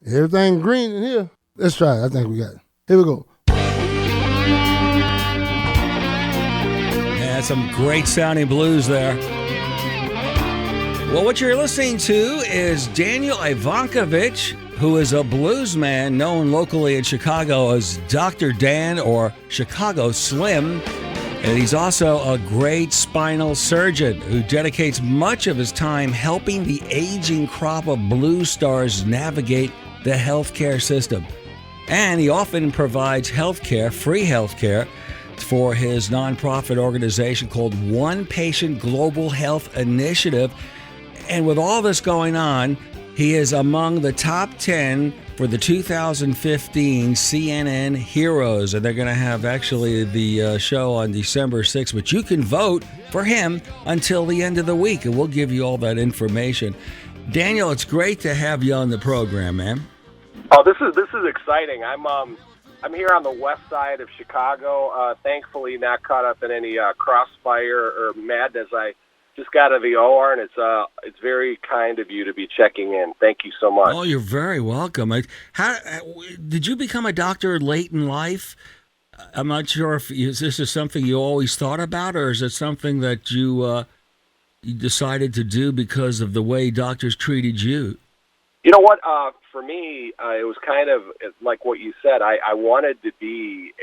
Everything green in here. Let's try it. I think we got it. Here we go. Yeah, some great sounding blues there. Well, what you're listening to is Daniel Ivankovich, who is a bluesman known locally in Chicago as Dr. Dan or Chicago Slim. And he's also a great spinal surgeon who dedicates much of his time helping the aging crop of blues stars navigate the healthcare system. And he often provides healthcare, free healthcare, for his nonprofit organization called One Patient Global Health Initiative. And with all this going on, he is among the top 10 for the 2015 CNN Heroes. And they're going to have actually the show on December 6th. But you can vote for him until the end of the week, and we'll give you all that information. Daniel, it's great to have you on the program, man. Oh, this is exciting. I'm here on the west side of Chicago. Thankfully, not caught up in any crossfire or madness. I just got out of the OR, and it's very kind of you to be checking in. Thank you so much. Oh, you're very welcome. How did you become a doctor late in life? I'm not sure if this is something you always thought about, or is it something that you decided to do because of the way doctors treated you? You know what? For me, it was kind of like what you said. I wanted to be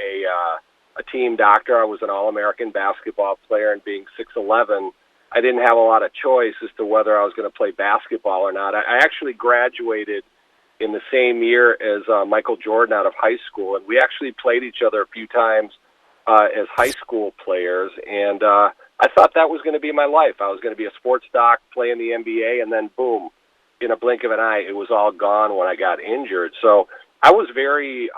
a team doctor. I was an All-American basketball player, and being 6'11", I didn't have a lot of choice as to whether I was going to play basketball or not. I actually graduated in the same year as Michael Jordan out of high school, and we actually played each other a few times as high school players, and I thought that was going to be my life. I was going to be a sports doc, play in the NBA, and then boom, in a blink of an eye, it was all gone when I got injured. So I was very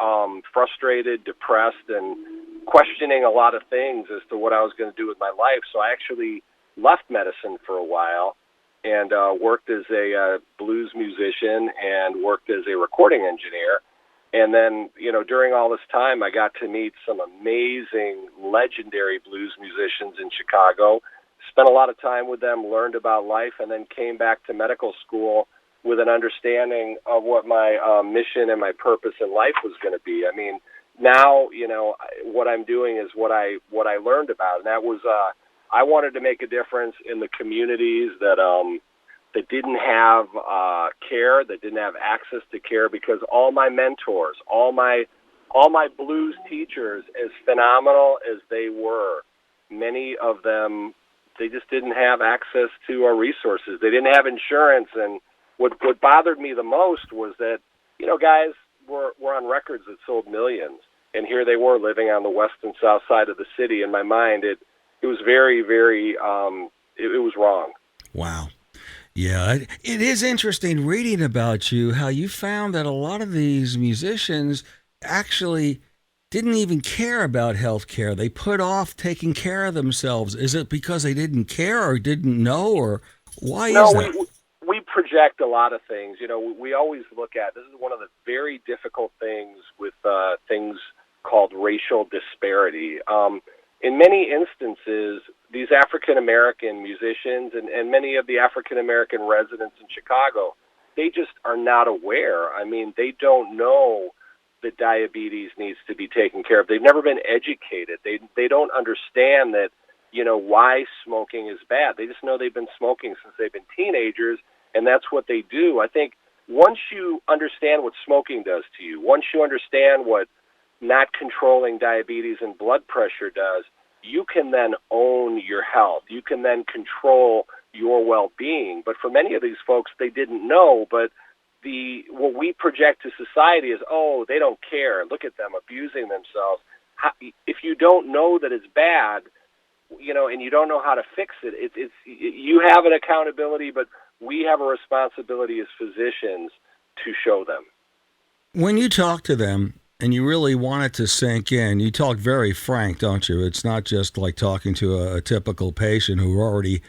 frustrated, depressed, and questioning a lot of things as to what I was going to do with my life. So I actually left medicine for a while and worked as a blues musician and worked as a recording engineer. And then, during all this time, I got to meet some amazing, legendary blues musicians in Chicago, spent a lot of time with them, learned about life, and then came back to medical school with an understanding of what my mission and my purpose in life was going to be. I mean, now, what I'm doing is what I learned about, and that was I wanted to make a difference in the communities that didn't have care, that didn't have access to care, because all my mentors, all my blues teachers, as phenomenal as they were, many of them, they just didn't have access to resources. They didn't have insurance, and what bothered me the most was that, guys were on records that sold millions, and here they were living on the west and south side of the city. In my mind, it was very, very, it was wrong. Wow. Yeah, it is interesting reading about you, how you found that a lot of these musicians actually didn't even care about health care. They put off taking care of themselves. Is it because they didn't care or didn't know, or why is that? No, we project a lot of things. We always look at, this is one of the very difficult things with things called racial disparity. In many instances, these African-American musicians and many of the African-American residents in Chicago, they just are not aware. I mean, they don't know that diabetes needs to be taken care of. They've never been educated. They don't understand that, why smoking is bad. They just know they've been smoking since they've been teenagers, and that's what they do. I think once you understand what smoking does to you, once you understand what not controlling diabetes and blood pressure does, you can then own your health. You can then control your well-being. But for many of these folks, they didn't know. But what we project to society is, oh, they don't care. Look at them abusing themselves. If you don't know that it's bad, and you don't know how to fix it, you have an accountability, but we have a responsibility as physicians to show them. When you talk to them, and you really want it to sink in, you talk very frank, don't you? It's not just like talking to a typical patient who already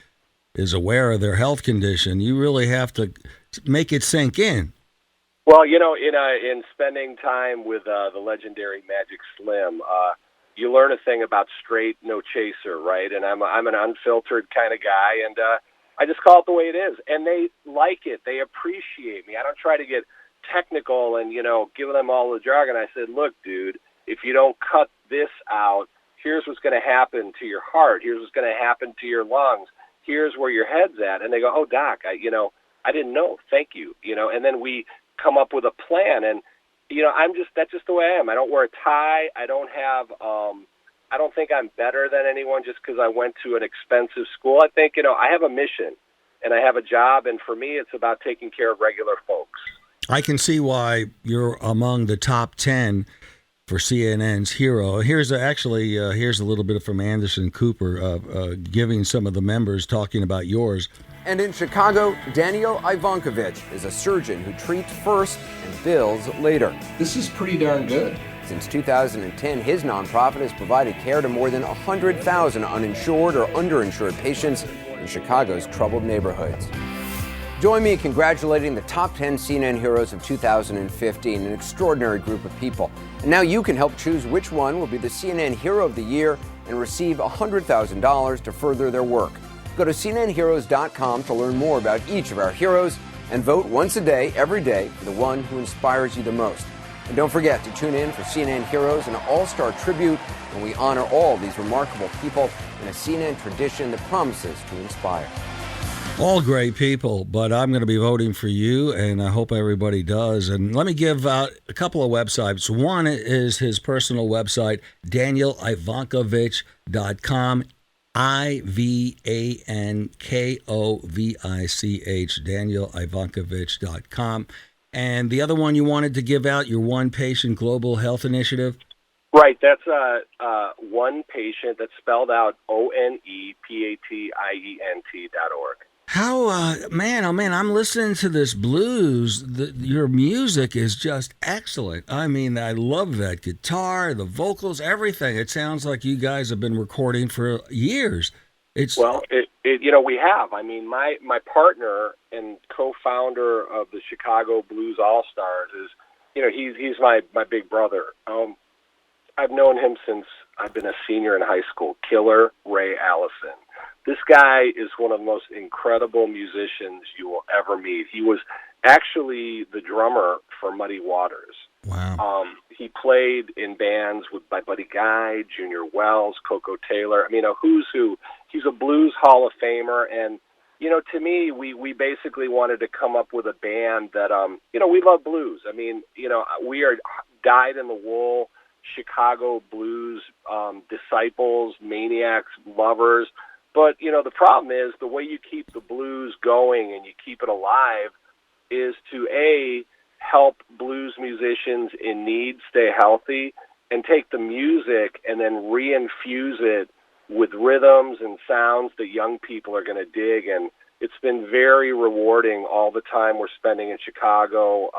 is aware of their health condition. You really have to make it sink in. Well, in spending time with the legendary Magic Slim, you learn a thing about straight, no chaser, right? And I'm an unfiltered kind of guy, and I just call it the way it is. And they like it. They appreciate me. I don't try to get technical and, giving them all the jargon. I said, look, dude, if you don't cut this out, here's what's going to happen to your heart. Here's what's going to happen to your lungs. Here's where your head's at. And they go, oh, Doc, I didn't know. Thank you. And then we come up with a plan. And, that's just the way I am. I don't wear a tie. I don't think I'm better than anyone just because I went to an expensive school. I think, I have a mission and I have a job. And for me, it's about taking care of regular folks. I can see why you're among the top 10 for CNN's Hero. Here's a little bit from Anderson Cooper giving some of the members talking about yours. And in Chicago, Daniel IVANKOVICH is a surgeon who treats first and bills later. This is pretty darn good. Since 2010, his nonprofit has provided care to more than 100,000 uninsured or underinsured patients in Chicago's troubled neighborhoods. Join me in congratulating the top 10 CNN Heroes of 2015, an extraordinary group of people. And now you can help choose which one will be the CNN Hero of the Year and receive $100,000 to further their work. Go to CNNHeroes.com to learn more about each of our heroes and vote once a day, every day, for the one who inspires you the most. And don't forget to tune in for CNN Heroes, an all-star tribute, when we honor all these remarkable people in a CNN tradition that promises to inspire. All great people, but I'm going to be voting for you, and I hope everybody does. And let me give out a couple of websites. One is his personal website, DanielIvankovich.com, IVANKOVICH, DanielIvankovich.com. And the other one you wanted to give out, your One Patient Global Health Initiative? Right, that's One Patient, that's spelled out ONEPATIENT.org. How, man, I'm listening to this blues. Your music is just excellent. I mean, I love that guitar, the vocals, everything. It sounds like you guys have been recording for years. We have. I mean, my partner and co-founder of the Chicago Blues All-Stars is, he's my big brother. I've known him since I've been a senior in high school, Killer Ray Allison. This guy is one of the most incredible musicians you will ever meet. He was actually the drummer for Muddy Waters. Wow. He played in bands by Buddy Guy, Junior Wells, Coco Taylor. I mean, a who's who. He's a blues Hall of Famer. And, to me, we basically wanted to come up with a band that, we love blues. I mean, we are dyed-in-the-wool Chicago blues disciples, maniacs, lovers. But, the problem is the way you keep the blues going and you keep it alive is to, A, help blues musicians in need stay healthy and take the music and then reinfuse it with rhythms and sounds that young people are going to dig. And it's been very rewarding all the time we're spending in Chicago.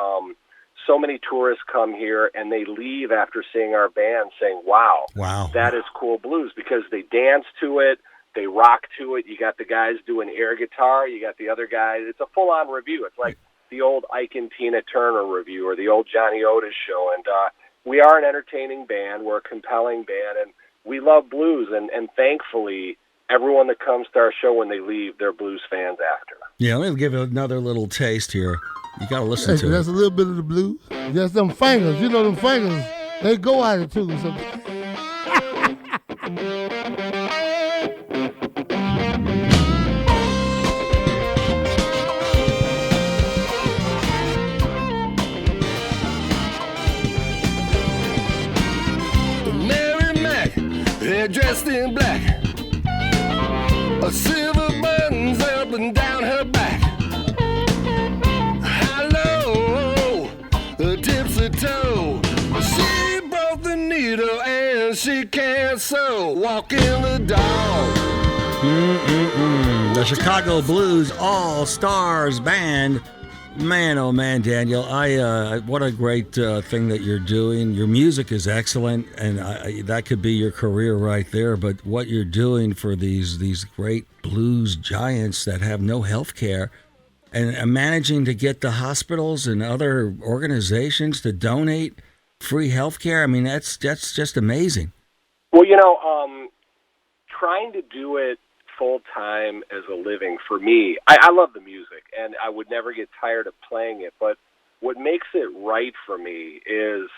So many tourists come here and they leave after seeing our band saying, wow, that is cool blues, because they dance to it. They rock to it. You got the guys doing air guitar. You got the other guys. It's a full-on review. It's like the old Ike and Tina Turner review or the old Johnny Otis show. And we are an entertaining band. We're a compelling band, and we love blues. And thankfully, everyone that comes to our show when they leave, they're blues fans after. Yeah, let me give you another little taste here. You got to listen to it. That's a little bit of the blues. Just them fingers. Them fingers, they go at it too. So. Dressed in black, a silver buttons up and down her back. Hello, a tipsy toe. She broke the needle and she can't sew. Walking the dog. The Chicago Blues All-Stars Band. Man, oh man, Daniel, what a great thing that you're doing. Your music is excellent, and that could be your career right there. But what you're doing for these great blues giants that have no health care, and managing to get the hospitals and other organizations to donate free health care, I mean, that's just amazing. Well, trying to do it full-time as a living for me, I love the music and I would never get tired of playing it, but what makes it right for me is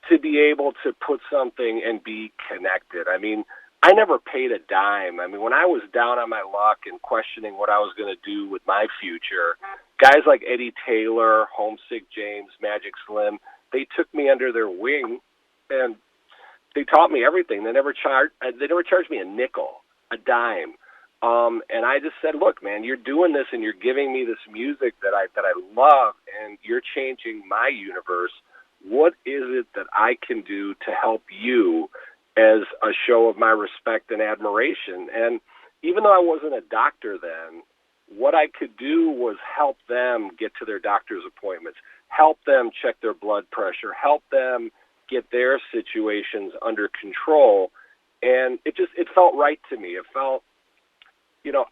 to be able to put something and be connected. I mean, I never paid a dime. I mean, when I was down on my luck and questioning what I was going to do with my future, guys like Eddie Taylor, Homesick James, Magic Slim, they took me under their wing and they taught me everything. They never charged me a nickel, a dime. And I just said, look, man, you're doing this and you're giving me this music that I love, and you're changing my universe. What is it that I can do to help you as a show of my respect and admiration? And even though I wasn't a doctor then, what I could do was help them get to their doctor's appointments, help them check their blood pressure, help them get their situations under control. And it felt right to me. It felt,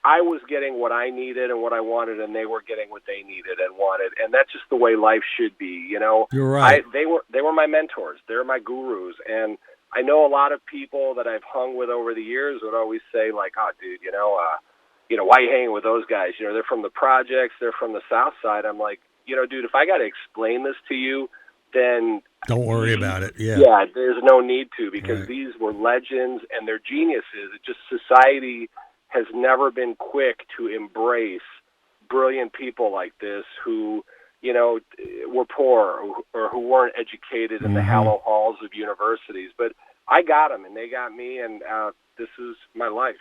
I was getting what I needed and what I wanted, and they were getting what they needed and wanted. And that's just the way life should be, You're right. They were my mentors. They're my gurus. And I know a lot of people that I've hung with over the years would always say, like, oh, dude, why are you hanging with those guys? They're from the projects. They're from the South Side. I'm like, dude, if I got to explain this to you, then don't worry about it. Yeah. Yeah, there's no need to, because Right. these were legends and they're geniuses. It just, society has never been quick to embrace brilliant people like this who, were poor or who weren't educated in the hallowed halls of universities. But I got them and they got me, and this is my life,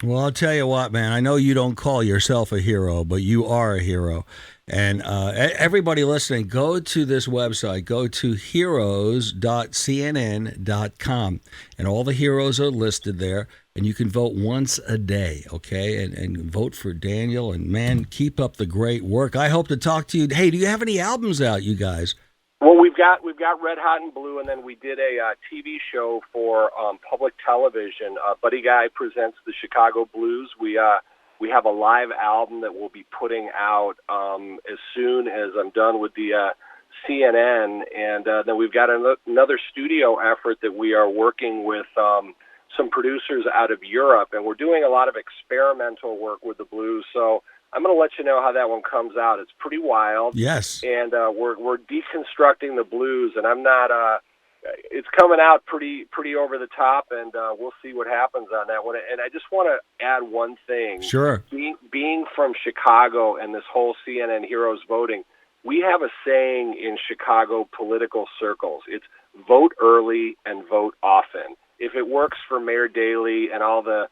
Well, I'll tell you what, man. I know you don't call yourself a hero, but you are a hero. And everybody listening, go to this website. Go to heroes.cnn.com. And all the heroes are listed there. And you can vote once a day, okay? And vote for Daniel. And, man, keep up the great work. I hope to talk to you. Hey, do you have any albums out, you guys? Well, we've got Red Hot and Blue, and then we did a TV show for public television. Buddy Guy presents the Chicago Blues. We have a live album that we'll be putting out as soon as I'm done with the CNN, and then we've got another studio effort that we are working with some producers out of Europe, and we're doing a lot of experimental work with the blues. So I'm going to let you know how that one comes out. It's pretty wild. Yes. And we're deconstructing the blues, and I'm not. It's coming out pretty over the top, and we'll see what happens on that one. And I just want to add one thing. Sure. Being from Chicago and this whole CNN Heroes voting, we have a saying in Chicago political circles. It's vote early and vote often. If it works for Mayor Daley and all the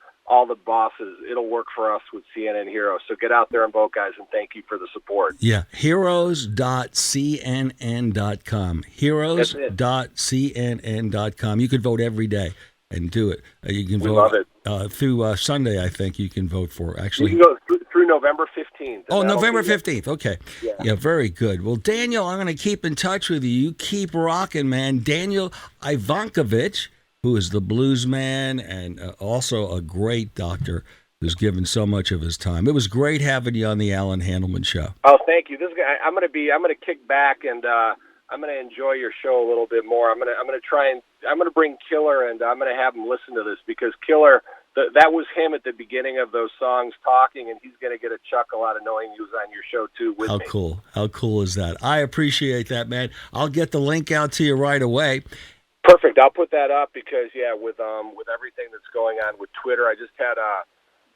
bosses, it'll work for us with CNN Heroes. So get out there and vote, guys, and thank you for the support. Yeah, heroes.cnn.com. Heroes.cnn.com. You can vote every day and do it. You can vote. Love it. Through Sunday, I think you can vote for. Actually, You can go through November 15th. Oh, November 15th. Okay. Yeah. Very good. Well, Daniel, I'm going to keep in touch with you. You keep rocking, man. Daniel IVANKOVICH, who is the bluesman and also a great doctor who's given so much of his time. It was great having you on the Alan Handelman Show. Oh, thank you. This guy, I'm going to kick back and I'm going to enjoy your show a little bit more. I'm going to bring Killer, and I'm going to have him listen to this, because Killer, that was him at the beginning of those songs talking, and he's going to get a chuckle out of knowing he was on your show too with me. How cool is that? I appreciate that, man. I'll get the link out to you right away. Perfect. I'll put that up because, with everything that's going on with Twitter, I just had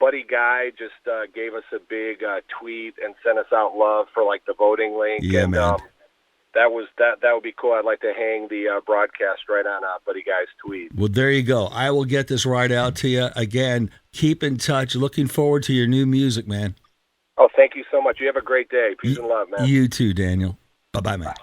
Buddy Guy just gave us a big tweet and sent us out love for like the voting link. Yeah, and, man. That would be cool. I'd like to hang the broadcast right on Buddy Guy's tweet. Well, there you go. I will get this right out to you. Again, keep in touch. Looking forward to your new music, man. Oh, thank you so much. You have a great day. Peace and love, man. You too, Daniel. Bye-bye, man.